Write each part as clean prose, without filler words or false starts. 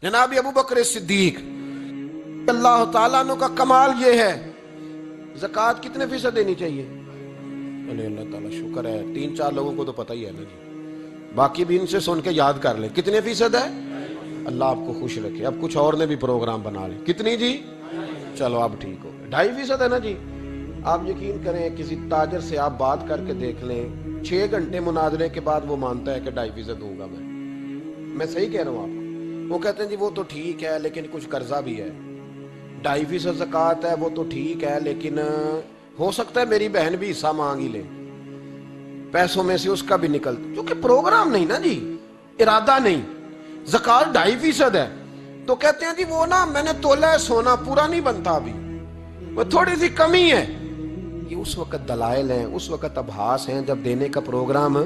جناب ابو بکر صدیق اللہ تعالیٰ عنہ کا کمال یہ ہے، زکوٰۃ کتنے فیصد دینی چاہیے؟ اللہ تعالیٰ شکر ہے 3-4 لوگوں کو تو پتہ ہی ہے نا جی، باقی بھی ان سے سن کے یاد کر لیں کتنے فیصد ہے۔ اللہ آپ کو خوش رکھے۔ اب کچھ اور نے بھی پروگرام بنا لیں، کتنی جی؟ چلو اب ٹھیک ہو، 2.5% ہے نا جی۔ آپ یقین کریں کسی تاجر سے آپ بات کر کے دیکھ لیں، 6 گھنٹے مناظرے کے بعد وہ مانتا ہے کہ 2.5% دوں گا میں صحیح کہہ رہا ہوں آپ کو۔ وہ کہتے ہیں جی وہ تو ٹھیک ہے لیکن کچھ قرضہ بھی ہے، 2.5% زکوٰۃ ہے وہ تو ٹھیک ہے لیکن ہو سکتا ہے میری بہن بھی حصہ مانگ ہی لے، پیسوں میں سے اس کا بھی نکلتا، کیونکہ پروگرام نہیں نا جی، ارادہ نہیں۔ زکوٰۃ 2.5% ہے تو کہتے ہیں جی وہ نا میں نے تولا ہے سونا، پورا نہیں بنتا ابھی، وہ تھوڑی سی کمی ہے۔ یہ اس وقت دلائل ہیں، اس وقت ابحاث ہیں جب دینے کا پروگرام۔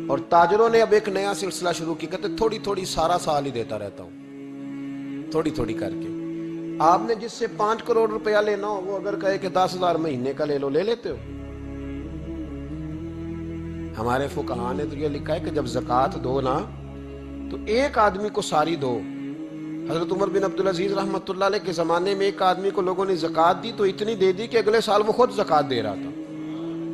اور تاجروں نے اب ایک نیا سلسلہ شروع کی، کہتے تھوڑی تھوڑی سارا سال ہی دیتا رہتا ہوں، تھوڑی تھوڑی کر کے۔ آپ نے جس سے 5 کروڑ روپیہ لینا ہو، وہ اگر کہے کہ 10,000 مہینے کا لے لو، لے لیتے ہو؟ ہمارے فقہاء نے تو یہ لکھا ہے کہ جب زکوٰۃ دو نا تو ایک آدمی کو ساری دو۔ حضرت عمر بن عبدالعزیز رحمۃ اللہ علیہ کے زمانے میں ایک آدمی کو لوگوں نے زکوٰۃ دی تو اتنی دے دی کہ اگلے سال وہ خود زکوٰۃ دے رہا تھا،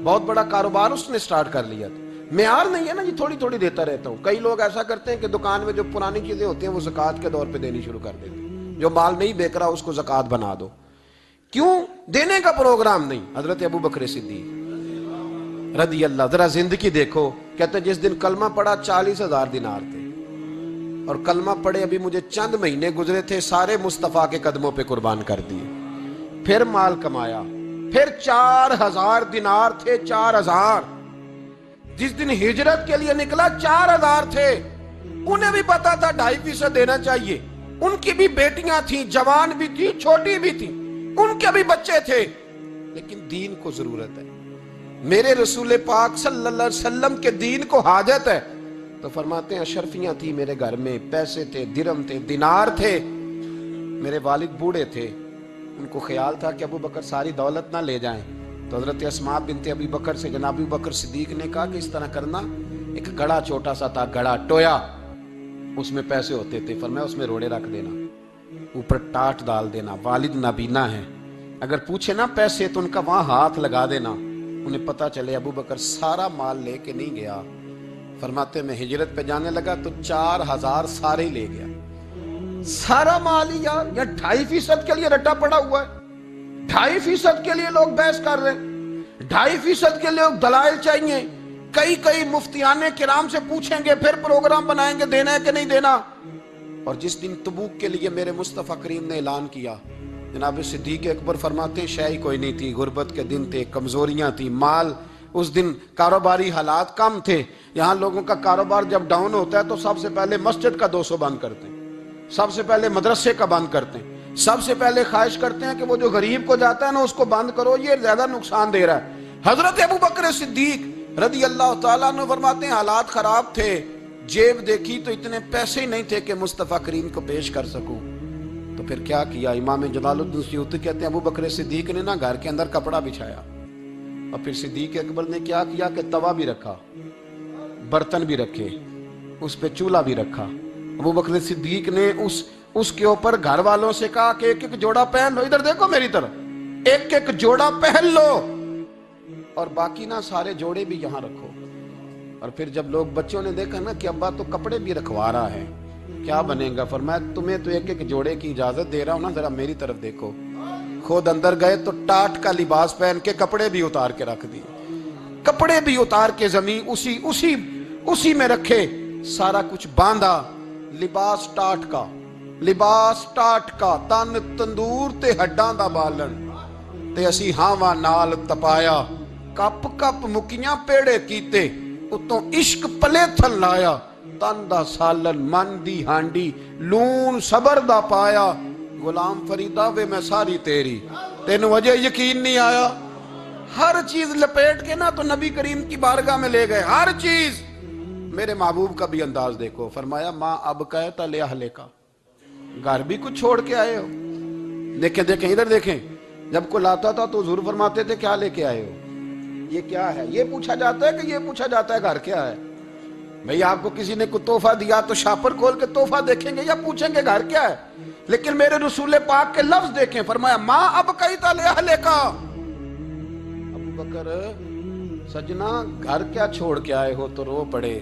بہت بڑا کاروبار اس نے سٹارٹ کر لیا تھا۔ معیار نہیں ہے نا جی تھوڑی تھوڑی دیتا رہتا ہوں۔ کئی لوگ ایسا کرتے ہیں کہ دکان میں جو پرانی چیزیں ہوتی ہیں وہ زکوٰۃ کے دور پہ دینی شروع کر دیتے ہیں، جو مال نہیں بیک رہا اس کو زکوٰۃ بنا دو۔ کیوں؟ دینے کا پروگرام نہیں۔ حضرت ابو بکر صدیق رضی اللہ، ذرا زندگی دیکھو، کہتے ہیں جس دن کلمہ پڑا 40,000 دینار تھے، اور کلمہ پڑے ابھی مجھے چند مہینے گزرے تھے، سارے مصطفیٰ کے قدموں پہ قربان کر دیے۔ پھر مال کمایا، پھر 4,000 دینار تھے، 4,000۔ جس دن ہجرت کے لیے نکلا 4,000 تھے، انہیں بھی پتا تھا 2.5% دینا چاہیے، ان کی بھی بیٹیاں تھیں، جوان بھی تھی، چھوٹی بھی تھی، ان کے بھی بچے تھے، لیکن دین کو ضرورت ہے، میرے رسول پاک صلی اللہ علیہ وسلم کے دین کو حاجت ہے۔ تو فرماتے ہیں اشرفیاں تھی میرے گھر میں، پیسے تھے، درہم تھے، دینار تھے، میرے والد بوڑھے تھے، ان کو خیال تھا کہ ابو بکر ساری دولت نہ لے جائیں، تو حضرت اسماء بنت ابی بکر سے جناب ابو بکر صدیق نے کہا کہ اس طرح کرنا، ایک گڑا چھوٹا سا تھا، گڑا ٹویا، اس میں پیسے ہوتے تھے، فرمایا اس میں روڑے رکھ دینا، اوپر ٹاٹ ڈال دینا، والد نابینا ہے، اگر پوچھے نا پیسے تو ان کا وہاں ہاتھ لگا دینا، انہیں پتا چلے ابو بکر سارا مال لے کے نہیں گیا۔ فرماتے میں ہجرت پہ جانے لگا تو 4,000 سارے ہی لے گیا، سارا مال ہی یار، یا 2.5% کے لیے رٹا پڑا ہوا ہے، 2.5% کے لیے لوگ بحث کر رہے ہیں، 2.5% کے لیے دلائل چاہیے، کئی مفتیان کرام سے پوچھیں گے، پھر پروگرام بنائیں گے دینا ہے کہ نہیں دینا۔ اور جس دن تبوک کے لیے میرے مصطفیٰ کریم نے اعلان کیا، جناب صدیق اکبر فرماتے ہیں شے کوئی نہیں تھی، غربت کے دن تھے، کمزوریاں تھی، مال اس دن کاروباری حالات کم تھے، یہاں لوگوں کا کاروبار جب ڈاؤن ہوتا ہے تو سب سے پہلے مسجد کا 200 بند کرتے ہیں، سب سے پہلے مدرسے کا بند کرتے ہیں، سب سے پہلے خواہش کرتے ہیں کہ وہ جو غریب کو جاتا ہے نا اس کو بند کرو، یہ زیادہ نقصان دے رہا ہے۔ حضرت ابو بکر صدیق رضی اللہ تعالیٰ عنہ فرماتے ہیں حالات خراب تھے، جیب دیکھی تو اتنے پیسے ہی نہیں تھے کہ مصطفیٰ کریم کو پیش کر سکوں، تو پھر کیا کیا؟ امام جلال الدین سیوطی کہتے ہیں ابو بکر صدیق نے نا گھر کے اندر کپڑا بچھایا، اور پھر صدیق اکبر نے کیا کیا کہ توا بھی رکھا، برتن بھی رکھے، اس پہ چولہا بھی رکھا۔ ابو بکر صدیق نے اس کے اوپر گھر والوں سے کہا کہ ایک ایک جوڑا پہن لو، ادھر دیکھو میری طرف، ایک ایک جوڑا پہن لو، اور باقی نا سارے جوڑے بھی یہاں رکھو۔ اور پھر جب لوگ بچوں نے دیکھا نا کہ ابا تو کپڑے بھی رکھوا رہا ہے، کیا بنے گا؟ فرمایا تمہیں تو ایک ایک جوڑے کی اجازت دے رہا ہوں نا، ذرا میری طرف دیکھو۔ خود اندر گئے تو ٹاٹ کا لباس پہن کے کپڑے بھی اتار کے رکھ دیے، کپڑے بھی اتار کے زمین اسی میں رکھے، سارا کچھ باندھا، لباس ٹاٹ کا، تن تندور تے ہڈاں دا بالن، تے اسی ہاواں نال تپایا، کپ کپ مکیاں پیڑے کیتے، اتوں عشق پلے تھل لایا، تن دا سالن من دی ہانڈی، لون صبر دا پایا، غلام فریدہ وے میں ساری تیری، تینوں وجہ یقین نہیں آیا؟ ہر چیز لپیٹ کے نا تو نبی کریم کی بارگاہ میں لے گئے، ہر چیز۔ میرے محبوب کا بھی انداز دیکھو، فرمایا ماں اب کہتا لے اہلے کا، گھر بھی کچھ چھوڑ کے آئے ہو؟ دیکھیں ادھر دیکھیں، جب کوئی لاتا تھا تو حضور فرماتے تھے کیا لے کے آئے ہو؟ یہ کیا ہے؟ یہ پوچھا جاتا ہے کہ یہ پوچھا جاتا ہے گھر کیا ہے؟ بھئی آپ کو کسی نے کوئی تحفہ دیا تو شاپر کھول کے تحفہ دیکھیں گے یا پوچھیں گے گھر کیا ہے؟ لیکن میرے رسول پاک کے لفظ دیکھیں، فرمایا ما ابقیت لأہلک، ابو بکر سجنا گھر کیا چھوڑ کے آئے ہو؟ تو رو پڑے،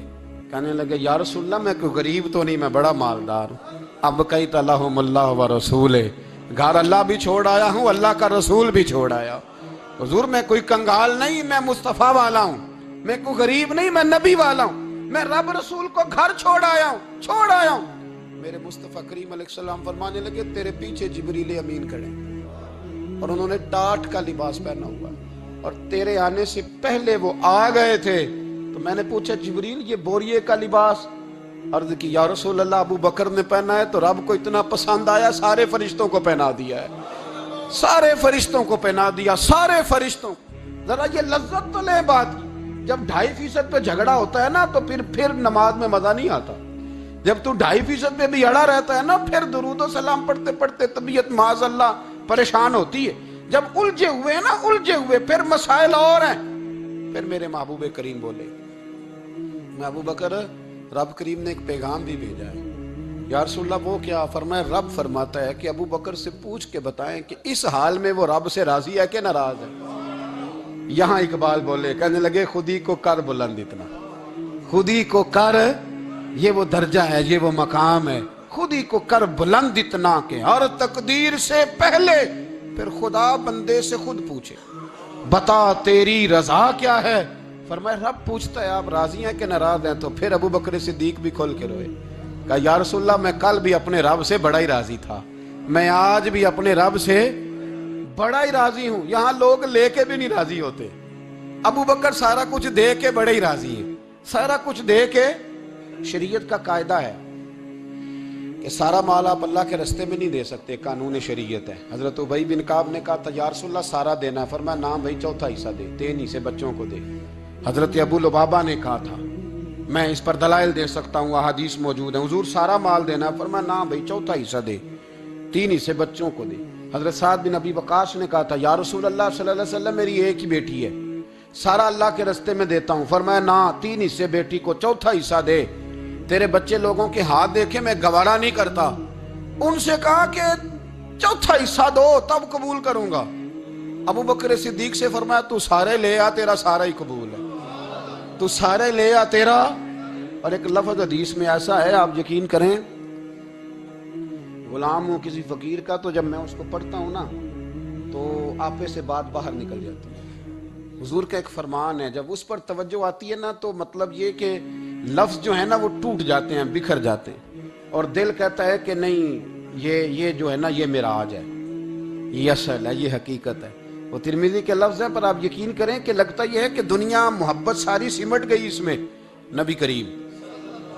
کہنے لگے یا رسول اللہ میں کوئی غریب تو نہیں، میں بڑا مالدار ہوں۔ ابقیت لہم اللہ ورسولہ، گھر اللہ بھی چھوڑ آیا ہوں، اللہ کا رسول بھی چھوڑ آیا۔ حضور میں کوئی کنگال نہیں، میں مصطفیٰ والا ہوں، میں کوئی غریب نہیں، میں نبی والا ہوں، میں رب رسول کو گھر چھوڑ آیا ہوں۔ میرے مصطفیٰ کریم علیہ السلام فرمانے لگے تیرے پیچھے جبریل امین کھڑے اور انہوں نے ٹاٹ کا لباس پہنا ہوا اور تیرے آنے سے پہلے وہ آ گئے تھے۔ تو میں نے پوچھا جبریل یہ بوریے کا لباس؟ عرض کی یا رسول اللہ ابو بکر نے پہنا ہے تو رب کو اتنا پسند آیا سارے فرشتوں کو پہنا دیا ہے، سارے فرشتوں کو پہنا دیا، سارے فرشتوں۔ ذرا یہ لذت تو لے بات کی، جب 2.5% پہ جھگڑا ہوتا ہے نا تو پھر نماز میں مزہ نہیں آتا۔ جب تو 2.5% پہ بھی اڑا رہتا ہے نا، پھر درود و سلام پڑھتے پڑھتے طبیعت معاذ اللہ پریشان ہوتی ہے۔ جب الجھے ہوئے پھر مسائل اور ہیں، پھر میرے محبوب کریم بولے میں ابو بکر رب کریم نے ایک پیغام بھی بھیجا ہے۔ یا رسول اللہ وہ کیا؟ فرمایا رب فرماتا ہے کہ ابو بکر سے پوچھ کے بتائیں کہ اس حال میں وہ رب سے راضی ہے کہ ناراض ہے؟ یہاں اقبال بولے، کہنے لگے خودی کو کر بلند اتنا، خودی کو کر، یہ وہ درجہ ہے، یہ وہ مقام ہے، خودی کو کر بلند اتنا کہ ہر تقدیر سے پہلے پھر خدا بندے سے خود پوچھے بتا تیری رضا کیا ہے؟ فرمایا رب پوچھتا ہے آپ راضی ہیں کہ ناراض ہیں؟ تو پھر ابو بکر صدیق بھی کھول کے روئے، کہا یا رسول اللہ میں کل بھی اپنے رب سے بڑا ہی راضی تھا، میں آج بھی اپنے رب سے بڑا ہی راضی ہوں۔ یہاں لوگ لے کے بھی نہیں راضی ہوتے، ابو بکر سارا کچھ دے کے بڑے ہی راضی ہیں، سارا کچھ دے کے۔ شریعت کا قاعدہ ہے کہ سارا مال آپ اللہ کے رستے میں نہیں دے سکتے، قانون شریعت ہے۔ حضرت ابی بن کعب نے کہا تھا یا رسول اللہ سارا دینا ہے، فرمایا نام بھائی چوتھا حصہ دے، 3 حصے بچوں کو دے۔ حضرت ابو لبابہ نے کہا تھا میں اس پر دلائل دے سکتا ہوں، احادیث موجود ہیں، حضور سارا مال دینا ہے، فرمایا نام بھائی چوتھا حصہ دے، 3 حصے بچوں کو دے۔ حضرت سعد بن ابی وقاص نے کہا تھا یا رسول اللہ صلی اللہ علیہ وسلم میری ایک ہی بیٹی ہے، سارا اللہ کے رستے میں دیتا ہوں، فرمایا نہ 3 حصے بیٹی کو، چوتھا حصہ دے، تیرے بچے لوگوں کے ہاتھ دیکھے میں گوارا نہیں کرتا۔ ان سے کہا کہ چوتھا حصہ دو تب قبول کروں گا۔ ابو بکر صدیق سے فرمایا تو سارے لے آ، تیرا سارا ہی قبول ہے، تو سارے لے آ تیرا۔ اور ایک لفظ حدیث میں ایسا ہے آپ یقین کریں، غلام ہوں کسی فقیر کا تو جب میں اس کو پڑھتا ہوں نا تو آپے سے بات باہر نکل جاتی ہے۔ حضور کا ایک فرمان ہے، جب اس پر توجہ آتی ہے نا تو مطلب یہ کہ لفظ جو ہے نا وہ ٹوٹ جاتے ہیں، بکھر جاتے ہیں، اور دل کہتا ہے کہ نہیں یہ جو ہے نا یہ میراج ہے، یہ اصل ہے، یہ حقیقت ہے۔ وہ ترمذی کے لفظ ہے پر آپ یقین کریں کہ لگتا یہ ہے کہ دنیا محبت ساری سمٹ گئی اس میں۔ نبی کریم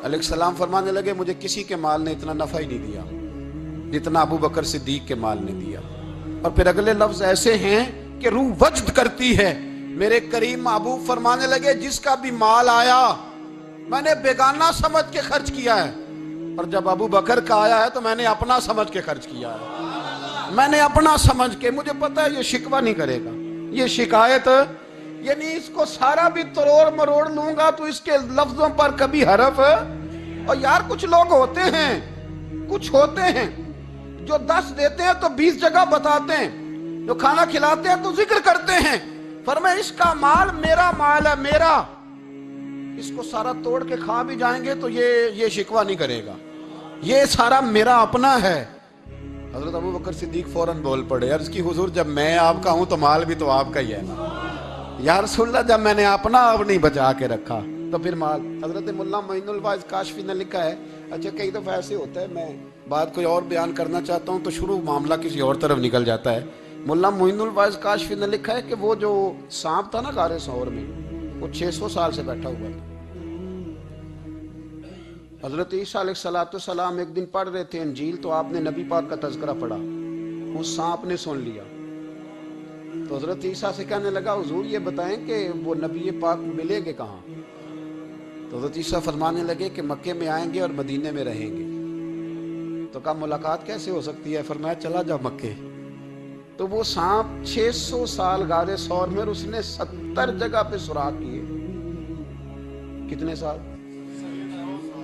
علیہ السلام فرمانے لگے مجھے کسی کے مال نے اتنا نفع ہی نہیں دیا جتنا ابو بکر صدیق کے مال نے دیا۔ اور پھر اگلے لفظ ایسے ہیں کہ روح وجد کرتی ہے۔ میرے کریم محبوب فرمانے لگے جس کا بھی مال آیا میں نے بیگانہ سمجھ کے خرچ کیا ہے، اور جب ابو بکر کا آیا ہے تو میں نے اپنا سمجھ کے خرچ کیا ہے، میں نے اپنا سمجھ کے، مجھے پتا ہے یہ شکوہ نہیں کرے گا، یہ شکایت، یعنی اس کو سارا بھی تروڑ مروڑ لوں گا تو اس کے لفظوں پر کبھی حرف۔ اور یار کچھ لوگ ہوتے ہیں جو 10 دیتے ہیں تو 20 جگہ بتاتے ہیں، جو کھانا کھلاتے ہیں تو ذکر کرتے ہیں، فرمایا اس کا مال میرا مال ہے، میرا، اس کو سارا توڑ کے کھا بھی جائیں گے تو یہ شکوہ نہیں کرے گا، یہ سارا میرا اپنا ہے۔ حضرت ابو بکر صدیق فوراً بول پڑے، عرض کی حضور جب میں آپ کا ہوں تو مال بھی تو آپ کا ہی ہے نا۔ یا رسول اللہ جب میں نے اپنا آپ نہیں بچا کے رکھا تو پھر مال۔ حضرت ملا معین الواعظ کاشفی نے لکھا ہے، اچھا کئی دفعہ ایسے ہوتا ہے میں بات کوئی اور بیان کرنا چاہتا ہوں تو شروع معاملہ کسی اور طرف نکل جاتا ہے۔ ملا معین الواعظ کاشفی نے لکھا ہے کہ وہ جو سانپ تھا نا غار ثور میں، وہ 600 سال سے بیٹھا ہوا تھا۔ حضرت عیسیٰ علیہ السلام ایک دن پڑھ رہے تھے انجیل تو آپ نے نبی پاک کا تذکرہ پڑھا، اس سانپ نے سن لیا تو حضرت عیسیٰ سے کہنے لگا حضور یہ بتائیں کہ وہ نبی پاک ملیں گے کہاں؟ تو حضرت عیسیٰ فرمانے لگے کہ مکے میں آئیں گے اور مدینے میں رہیں گے۔ تو کہا ملاقات کیسے ہو سکتی ہے؟ فرمایا چلا جا مکے۔ تو وہ سانپ 600 سال غار ثور میں، اس نے 70 جگہ پہ سوراخ کیے۔ کتنے سال؟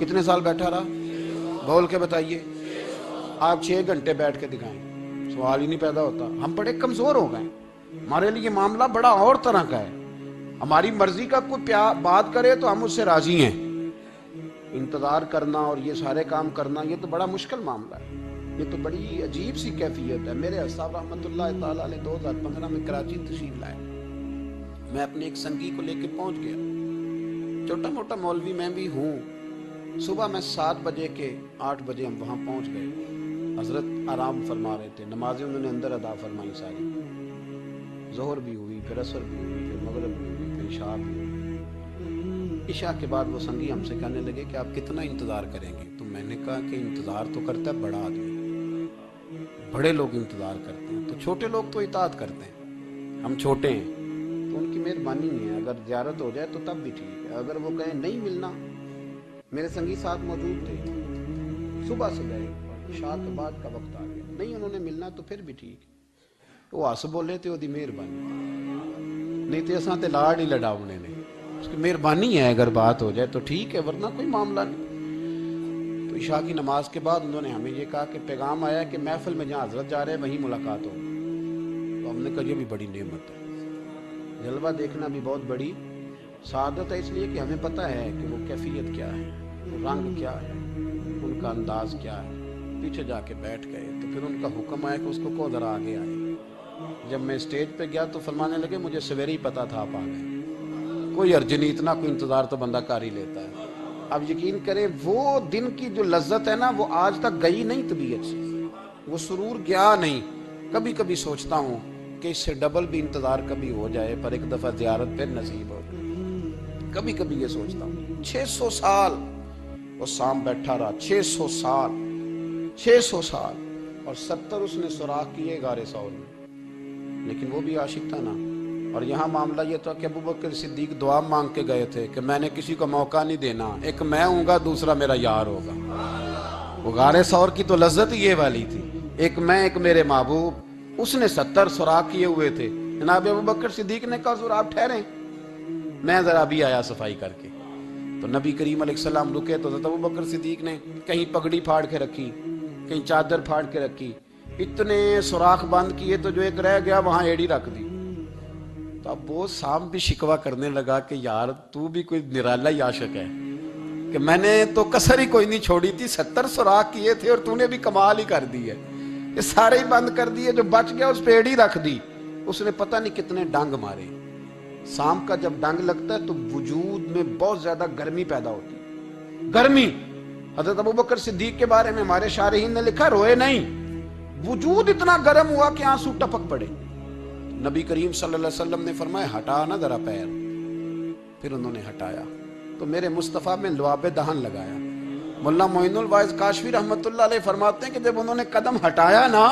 کتنے سال بیٹھا رہا؟ بول کے بتائیے. آپ 6 گھنٹے بیٹھ کے دکھائیں, سوال ہی نہیں پیدا ہوتا. ہم بڑے کمزور ہو گئے, ہمارے لیے معاملہ بڑا اور طرح کا ہے. ہماری مرضی کا کوئی بات کرے تو ہم اس سے راضی ہیں. انتظار کرنا اور یہ سارے کام کرنا, یہ تو بڑا مشکل معاملہ ہے. یہ تو بڑی عجیب سی کیفیت ہے. میرے صاحب رحمۃ اللہ تعالیٰ علیہ 2015 میں کراچی تشریف لائے. میں اپنے ایک سنگی کو لے کے پہنچ گیا. چھوٹا موٹا مولوی میں بھی ہوں. صبح میں 7 بجے کے 8 بجے ہم وہاں پہنچ گئے. حضرت آرام فرما رہے تھے, نمازیں انہوں نے اندر ادا فرمائی ساری. ظہر بھی ہوئی, پھر عصر بھی ہوئی, پھر مغرب بھی ہوئی, پھر عشاء بھی ہوئی. عشاء کے بعد وہ سنگی ہم سے کہنے لگے کہ آپ کتنا انتظار کریں گے؟ تو میں نے کہا کہ انتظار تو کرتا ہے بڑا آدمی, بڑے لوگ انتظار کرتے ہیں, تو چھوٹے لوگ تو اطاعت کرتے ہیں. ہم چھوٹے ہیں تو ان کی مہربانی ہے. اگر زیارت ہو جائے تو تب بھی ٹھیک ہے. اگر وہ کہیں نہیں ملنا, میرے سنگی ساتھ موجود تھے, صبح سے گئے, عشاء کے بعد کا وقت آ گیا, نہیں انہوں نے ملنا تو پھر بھی ٹھیک. وہ ہس بولے تے وہ مہربانی, نہیں تے اساں تے لاڑ ہی لڈاونے نے. اس کی مہربانی ہے, اگر بات ہو جائے تو ٹھیک ہے, ورنہ کوئی معاملہ نہیں. تو عشاء کی نماز کے بعد انہوں نے ہمیں یہ کہا کہ پیغام آیا کہ محفل میں جہاں حضرت جا رہے ہیں وہیں ملاقات ہو. تو ہم نے کہا یہ بھی بڑی نعمت ہے. جلوہ دیکھنا بھی بہت بڑی سعادت ہے, اس لیے کہ ہمیں پتہ ہے کہ وہ کیفیت کیا ہے, وہ رنگ کیا ہے, ان کا انداز کیا ہے. پیچھے جا کے بیٹھ گئے تو پھر ان کا حکم آیا کہ اس کو ذرا آگے آئے. جب میں اسٹیج پہ گیا تو فرمانے لگے مجھے سویرے ہی پتا تھا آپ آ گئے. کوئی ارج نہیں, اتنا کوئی انتظار تو بندہ کر ہی لیتا ہے. اب یقین کریں وہ دن کی جو لذت ہے نا, وہ آج تک گئی نہیں طبیعت سے, وہ سرور گیا نہیں. کبھی کبھی سوچتا ہوں کہ اس سے ڈبل بھی انتظار کبھی ہو جائے, پر ایک دفعہ زیارت پھر نصیب ہو جائے. کبھی کبھی یہ سوچتا ہوں. 600 سال وہ سام بیٹھا رہا, 600 سال, 600 سال, اور 70 اس نے سوراخ کیے غار ثور میں, لیکن وہ بھی عاشق تھا نا. اور یہاں معاملہ یہ تھا کہ ابوبکر صدیق دعا مانگ کے گئے تھے کہ میں نے کسی کو موقع نہیں دینا, ایک میں ہوں گا دوسرا میرا یار ہوگا. وہ غار ثور کی تو لذت یہ والی تھی, ایک میں ایک میرے محبوب. اس نے 70 سوراخ کیے ہوئے تھے. جناب ابوبکر صدیق نے کہا حضور آپ ٹھہریں, میں ذرا بھی آیا صفائی کر کے. تو نبی کریم علیہ السلام رکے تو حضرت ابوبکر صدیق نے کہیں پگڑی پھاڑ کے رکھی, کہیں چادر پھاڑ کے رکھی, اتنے سوراخ بند کیے تو جو ایک رہ گیا وہاں ایڑی رکھ دی. تو اب وہ سام بھی شکوہ کرنے لگا کہ یار تو بھی کوئی نرالا ہی عاشق ہے کہ میں نے تو کسر ہی کوئی نہیں چھوڑی تھی, 70 سوراخ کیے تھے اور تو نے بھی کمال ہی کر دی ہے, یہ سارے ہی بند کر دیے, جو بچ گیا اس پہ ایڑی رکھ دی. اس نے پتہ نہیں کتنے ڈنگ مارے. سام کا جب ڈنگ لگتا ہے تو وجود میں بہت زیادہ گرمی پیدا ہوتی ہے, گرمی. حضرت ابوبکر صدیق کے بارے میں ہمارے شارحین نے لکھا روئے نہیں, وجود اتنا گرم ہوا کہ آنسو ٹپک پڑے. نبی کریم صلی اللہ علیہ وسلم نے فرمایا ہٹا نا ذرا پیر. پھر انہوں نے ہٹایا تو میرے مصطفیٰ میں لعاب دہن لگایا. مولانا معین الواعظ کاشفی رحمۃ اللہ علیہ فرماتے ہیں کہ جب انہوں نے قدم ہٹایا نا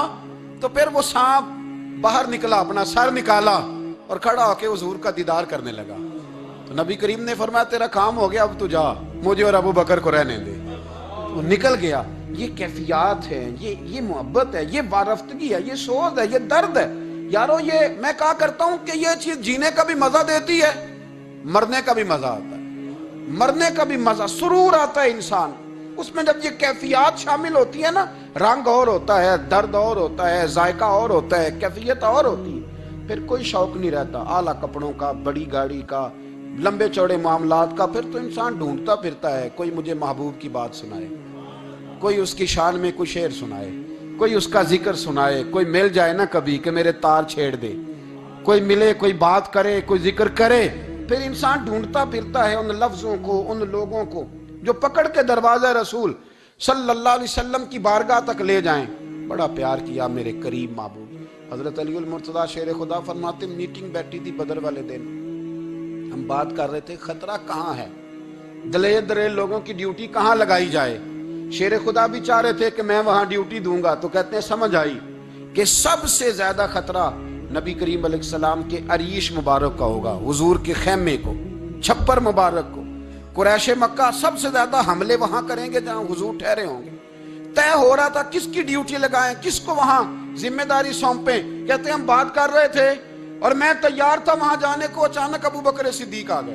تو پھر وہ سانپ باہر نکلا, اپنا سر نکالا اور کھڑا ہو کے حضور کا دیدار کرنے لگا. تو نبی کریم نے فرمایا تیرا کام ہو گیا, اب تو جا, مجھے اور ابو بکر کو رہنے دے. وہ نکل گیا. یہ کیفیات ہے, یہ محبت ہے, یہ وارفتگی ہے, یہ سوز ہے, یہ درد ہے. یارو یہ میں کہا کرتا ہوں کہ یہ چیز جینے کا بھی مزہ دیتی ہے, مرنے کا بھی مزہ آتا ہے, مرنے کا بھی مزہ, سرور آتا ہے انسان اس میں. جب یہ کیفیات شامل ہوتی ہے نا, رنگ اور ہوتا ہے, درد اور ہوتا ہے, ذائقہ اور ہوتا ہے, کیفیت اور ہوتی ہے, پھر کوئی شوق نہیں رہتا اعلیٰ کپڑوں کا, بڑی گاڑی کا, لمبے چوڑے معاملات کا. پھر تو انسان ڈھونڈتا پھرتا ہے کوئی مجھے محبوب کی بات سنائے, کوئی اس کی شان میں کوئی شعر سنائے, کوئی اس کا ذکر سنائے, کوئی مل جائے نا کبھی کہ میرے تار چھیڑ دے, کوئی ملے, کوئی بات کرے, کوئی ذکر کرے. پھر انسان ڈھونڈتا پھرتا ہے ان لفظوں کو, ان لوگوں کو جو پکڑ کے دروازہ رسول صلی اللہ علیہ وسلم کی بارگاہ تک لے جائیں. بڑا پیار کیا میرے قریب محبوب. حضرت علی المرتضیٰ شیر خدا فرماتے میٹنگ بیٹھی تھی بدر والے دن, ہم بات کر رہے تھے خطرہ کہاں ہے, دلیر دلیر لوگوں کی ڈیوٹی کہاں لگائی جائے. شیر خدا بھی چاہ رہے تھے کہ میں وہاں ڈیوٹی دوں گا, تو کہتے ہیں سمجھ آئی کہ سب سے زیادہ خطرہ نبی کریم علیہ السلام کے عریش مبارک کا ہوگا, حضور کے خیمے کو, چھپر مبارک کو. قریش مکہ سب سے زیادہ حملے وہاں کریں گے جہاں حضور ٹھہرے ہوں گے. طے ہو رہا تھا کس کی ڈیوٹی لگائیں, کس کو وہاں ذمہ داری سونپیں. کہتے ہیں ہم بات کر رہے تھے اور میں تیار تھا وہاں جانے کو, اچانک ابو بکر صدیق آ گئے.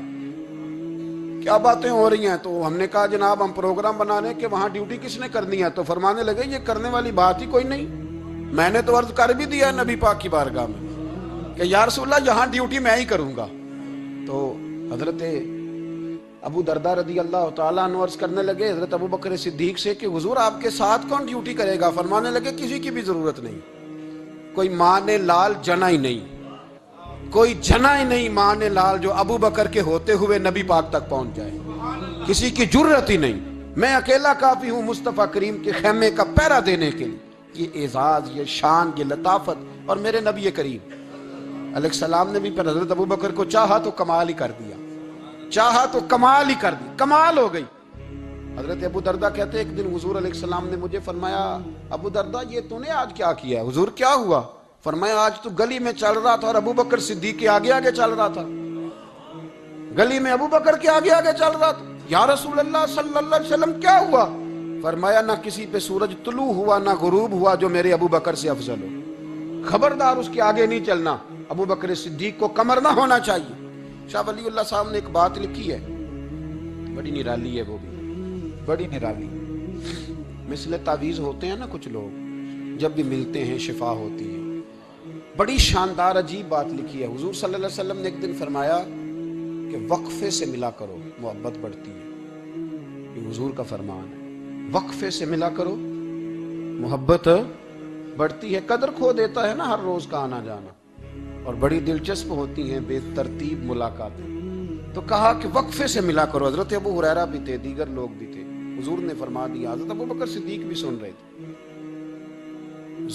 کیا باتیں ہو رہی ہیں؟ تو ہم نے کہا جناب ہم پروگرام بنا رہے ہیں کہ وہاں ڈیوٹی کس نے کرنی ہے؟ تو فرمانے لگے یہ کرنے والی بات ہی کوئی نہیں، میں نے تو عرض کر بھی دیا نبی پاک کی بارگاہ میں کہ یا رسول اللہ یہاں ڈیوٹی میں ہی کروں گا۔ تو حضرت ابو درداء رضی اللہ تعالیٰ عنہ عرض کرنے لگے حضرت ابو بکر صدیق سے کہ حضور آپ کے ساتھ کون ڈیوٹی کرے گا؟ فرمانے لگے کسی کی بھی ضرورت نہیں، کوئی ماں نے لال جنا ہی نہیں، کوئی جنا ہی نہیں ماں نے لال جو ابو بکر کے ہوتے ہوئے نبی پاک تک پہنچ جائے، کسی کی جرت ہی نہیں، میں اکیلا کافی ہوں مصطفیٰ کریم کے خیمے کا پہرا دینے کے لیے۔ یہ اعزاز، یہ شان، یہ لطافت، اور میرے نبی کریم علیہ السلام نے بھی پھر حضرت ابو بکر کو چاہا تو کمال ہی کر دیا، چاہا تو کمال ہی کر دی، کمال ہو گئی۔ حضرت ابو درداء کہتے ایک دن حضور علیہ السلام نے مجھے فرمایا ابو درداء یہ تو نے آج کیا کیا ہے؟ حضور کیا ہوا؟ فرمایا آج تو گلی میں چل رہا تھا اور ابو بکر صدیق کے آگے آگے چل رہا تھا، گلی میں ابو بکر کے آگے آگے چل رہا تھا۔ یا رسول اللہ صلی اللہ علیہ وسلم کیا ہوا؟ فرمایا نہ کسی پہ سورج طلوع ہوا نہ غروب ہوا جو میرے ابو بکر سے افضل ہو، خبردار اس کے آگے نہیں چلنا، ابو بکر صدیق کو کمر نہ ہونا چاہیے۔ شاہ ولی اللہ صاحب نے ایک بات لکھی ہے، بڑی نرالی ہے، وہ بھی بڑی نرالی، مثل تعویذ ہوتے ہیں نا کچھ لوگ، جب بھی ملتے ہیں شفا ہوتی ہے، بڑی شاندار عجیب بات لکھی ہے۔ حضور صلی اللہ علیہ وسلم نے ایک دن فرمایا کہ وقفے سے ملا کرو محبت بڑھتی ہے، یہ حضور کا فرمان ہے، وقفے سے ملا کرو محبت بڑھتی ہے۔ قدر کھو دیتا ہے نا ہر روز کا آنا جانا، اور بڑی دلچسپ ہوتی ہیں بے ترتیب ملاقاتیں، تو کہا کہ وقفے سے ملا کرو۔ حضرت ابو ہریرہ بھی تھے، دیگر لوگ بھی تھے، حضور نے فرما دیا، حضرت ابو بکر صدیق بھی سن رہے تھے۔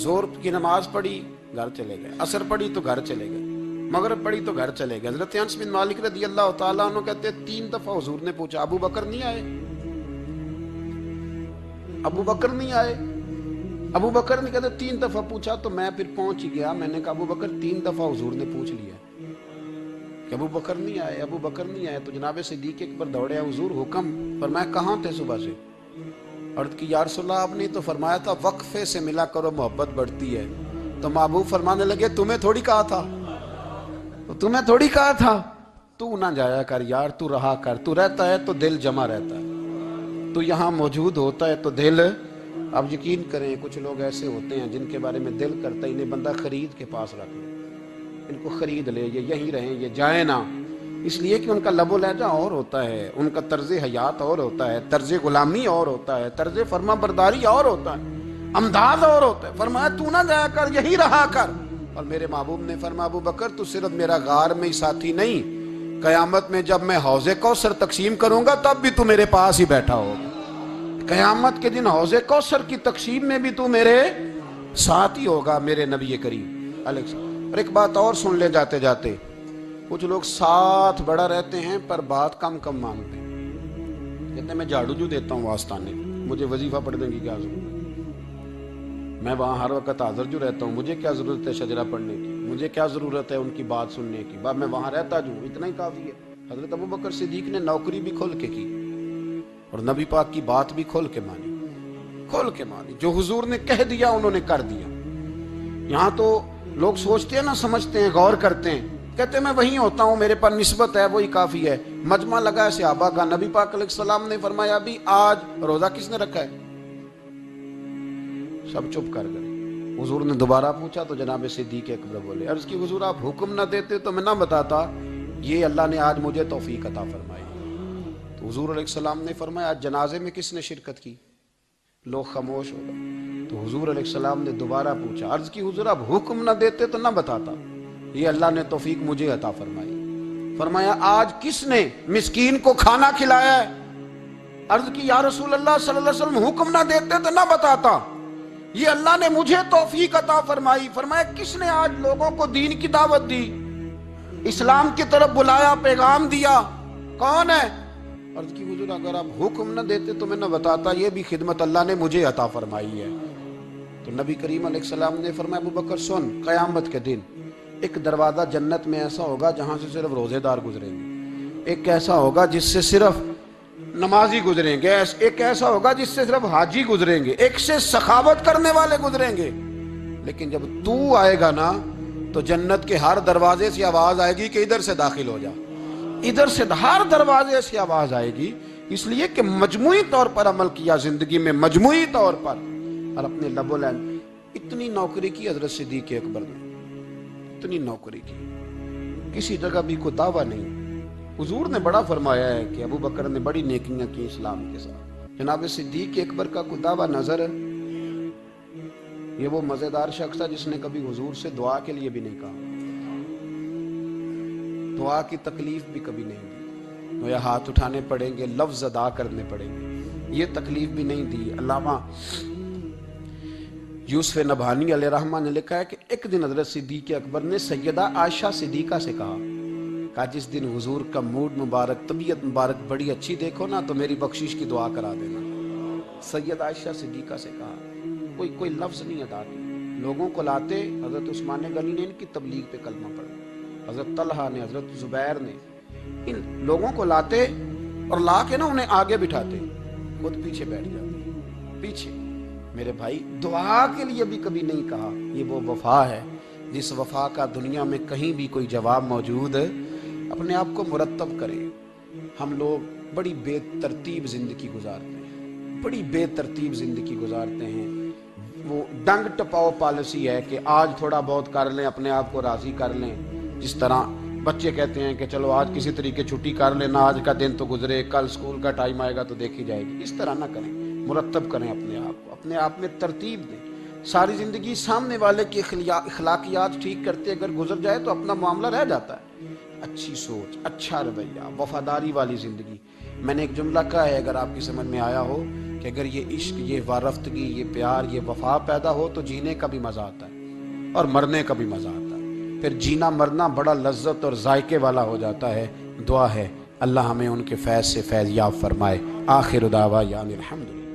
زور کی نماز پڑھی گھر چلے گئے، عصر پڑھی تو گھر چلے گئے، مغرب پڑھی تو گھر چلے گئے۔ حضرت انس بن مالک رضی اللہ تعالیٰ عنہ کہتے ہیں 3 دفعہ حضور نے پوچھا ابو بکر نہیں آئے؟ ابو بکر نہیں آئے؟ ابو بکر نے کہتے 3 دفعہ پوچھا تو میں پھر پہنچ گیا، میں نے کہا ابو بکر 3 دفعہ حضور نے پوچھ لیا کہ ابو بکر نہیں آئے، ابو بکر نہیں آئے۔ تو جناب صدیق اکبر دوڑے، حضور حکم؟ فرمایا کہاں تھے صبح سے؟ عرض کی یا رسول اللہ آپ نے تو فرمایا تھا وقفے سے ملا کرو محبت بڑھتی ہے۔ تو محبوب فرمانے لگے تمہیں تھوڑی کہا تھا، تمہیں تھوڑی کہا تھا، تو نہ جایا کر یار، تو رہا کر، تو رہتا ہے تو دل جمع رہتا ہے، تو یہاں موجود ہوتا ہے تو دل۔ اب یقین کریں کچھ لوگ ایسے ہوتے ہیں جن کے بارے میں دل کرتا ہی نہیں بندہ خرید کے پاس رکھ لے، ان کو خرید لے، یہ یہی رہیں، یہ جائیں نہ، اس لیے کہ ان کا لب و لہجہ اور ہوتا ہے، ان کا طرز حیات اور ہوتا ہے، طرز غلامی اور ہوتا ہے، طرز فرما برداری اور ہوتا ہے، انداز اور ہوتا ہے۔ فرمایا تو نہ جایا کر، یہی رہا کر۔ اور میرے محبوب نے فرمایا ابو بکر تو صرف میرا غار میں ہی ساتھی نہیں، قیامت میں جب میں حوض کوثر تقسیم کروں گا تب بھی تو میرے پاس ہی بیٹھا ہوگا، قیامت کے دن حوض کوثر کی تقسیم میں بھی تو میرے ساتھ ہی ہوگا، میرے نبی کریم علیہ السلام۔ اور ایک بات اور سن لے جاتے جاتے، کچھ لوگ ساتھ بڑا رہتے ہیں پر بات کم کم مانتے ہیں، کہتے ہیں میں جھاڑو جو دیتا ہوں آستانے، مجھے وظیفہ پڑھنے کی کیا ضرورت، میں وہاں ہر وقت حاضر جو رہتا ہوں، مجھے کیا ضرورت ہے شجرہ پڑھنے کی، مجھے کیا ضرورت ہے ان کی بات سننے کی، میں وہاں رہتا جو اتنا ہی کافی ہے۔ حضرت ابو بکر صدیق نے نوکری بھی کھول کے کی اور نبی پاک کی بات بھی کھول کے مانی، کھول کے مانی، جو حضور نے کہہ دیا انہوں نے کر دیا۔ یہاں تو لوگ سوچتے ہیں نا، سمجھتے ہیں، غور کرتے ہیں، کہتے ہیں میں وہیں ہوتا ہوں، میرے پر نسبت ہے، وہی کافی ہے۔ مجمع لگا ہے صحابہ کا، نبی پاک علیہ السلام نے فرمایا ابھی آج روزہ کس نے رکھا ہے؟ سب چپ کر گئے۔ حضور نے دوبارہ پوچھا تو جناب صدیق اکبر بولے، عرض کی حضور آپ حکم نہ دیتے تو میں نہ بتاتا، یہ اللہ نے آج مجھے توفیق عطا فرمائی۔ تو حضور علیہ السلام نے فرمایا آج جنازے میں کس نے شرکت کی؟ لوگ خاموش ہو گئے۔ تو حضور علیہ السلام نے دوبارہ پوچھا، عرض کی حضور آپ حکم نہ دیتے تو نہ بتاتا، یہ اللہ نے توفیق مجھے عطا فرمائی۔ فرمایا آج کس نے مسکین کو کھانا کھلایا ہے؟ عرض کی یا رسول اللہ صلی اللہ علیہ وسلم حکم نہ دیتے تو نہ بتاتا، یہ اللہ نے مجھے توفیق عطا فرمائی۔ فرمایا کس نے آج لوگوں کو دین کی دعوت دی، اسلام کی طرف بلایا، پیغام دیا، کون ہے؟ عرض کی حضور اگر آپ حکم نہ دیتے تو میں نہ بتاتا، یہ بھی خدمت اللہ نے مجھے عطا فرمائی ہے۔ تو نبی کریم علیہ السلام نے فرمایا ابو بکر سن، قیامت کے دن ایک دروازہ جنت میں ایسا ہوگا جہاں سے صرف روزے دار گزریں گے، ایک ایسا ہوگا جس سے صرف نمازی گزریں گے، ایک ایسا ہوگا جس سے صرف حاجی گزریں گے، ایک سے سخاوت کرنے والے گزریں گے۔ لیکن جب تو آئے گا نا تو جنت کے ہر دروازے سے آواز آئے گی کہ ادھر سے داخل ہو جا، ادھر سے ہر دروازے سے آواز آئے گی، اس لیے کہ مجموعی طور پر عمل کیا زندگی میں، مجموعی طور پر، اور اپنے لب و لہن۔ اتنی نوکری کی حضرت صدیق اکبر نے، اتنی نوکری کی، کسی جگہ بھی کوئی دعویٰ نہیں۔ حضور نے بڑا فرمایا ہے کہ ابو بکر نے بڑی نیکیاں کی اسلام کے ساتھ، جناب صدیق اکبر کا کوئی دعویٰ نظر ہے؟ یہ وہ مزیدار شخص تھا جس نے کبھی حضور سے دعا کے لیے بھی نہیں کہا، دعا کی تکلیف بھی کبھی نہیں دی، گویا ہاتھ اٹھانے پڑیں گے، لفظ ادا کرنے پڑیں گے، یہ تکلیف بھی نہیں دی۔ علامہ یوسف نبہانی علیہ رحمہ نے لکھا ہے کہ ایک دن حضرت صدیق اکبر نے سیدہ عائشہ صدیقہ سے کہا جس دن حضور کا موڈ مبارک، طبیعت مبارک بڑی اچھی دیکھو نا تو میری بخشش کی دعا کرا دینا۔ سیدہ عائشہ صدیقہ سے کہا، کوئی لفظ نہیں ادا کی، لوگوں کو لاتے، حضرت عثمان غنی نے ان کی تبلیغ پہ کلمہ پڑھا، حضرت طلحہ نے، حضرت زبیر نے، ان لوگوں کو لاتے اور لا کے نا انہیں آگے بٹھاتے، خود پیچھے بیٹھ جاتے، پیچھے۔ میرے بھائی، دعا کے لیے بھی کبھی نہیں کہا۔ یہ وہ وفا ہے جس وفا کا دنیا میں کہیں بھی کوئی جواب موجود ہے۔ اپنے آپ کو مرتب کریں۔ ہم لوگ بڑی بے ترتیب زندگی گزارتے ہیں، بڑی بے ترتیب زندگی گزارتے ہیں۔ وہ ڈنگ ٹپاؤ پالیسی ہے کہ آج تھوڑا بہت کر لیں، اپنے آپ کو راضی کر لیں۔ جس طرح بچے کہتے ہیں کہ چلو آج کسی طریقے چھٹی کر لیں، نہ آج کا دن تو گزرے، کل سکول کا ٹائم آئے گا تو دیکھی جائے گی۔ اس طرح نہ کریں، مرتب کریں اپنے آپ کو، اپنے آپ میں ترتیب دیں۔ ساری زندگی سامنے والے کی اخلاقیات ٹھیک کرتے اگر گزر جائے تو اپنا معاملہ رہ جاتا ہے۔ اچھی سوچ، اچھا رویہ، وفاداری والی زندگی۔ میں نے ایک جملہ کہا ہے، اگر آپ کی سمجھ میں آیا ہو، کہ اگر یہ عشق، یہ وارفتگی، یہ پیار، یہ وفا پیدا ہو تو جینے کا بھی مزہ آتا ہے اور مرنے کا بھی مزہ آتا ہے۔ پھر جینا مرنا بڑا لذت اور ذائقے والا ہو جاتا ہے۔ دعا ہے اللہ ہمیں ان کے فیض سے فیض یاب فرمائے۔ آخر دعوانا الحمدللہ۔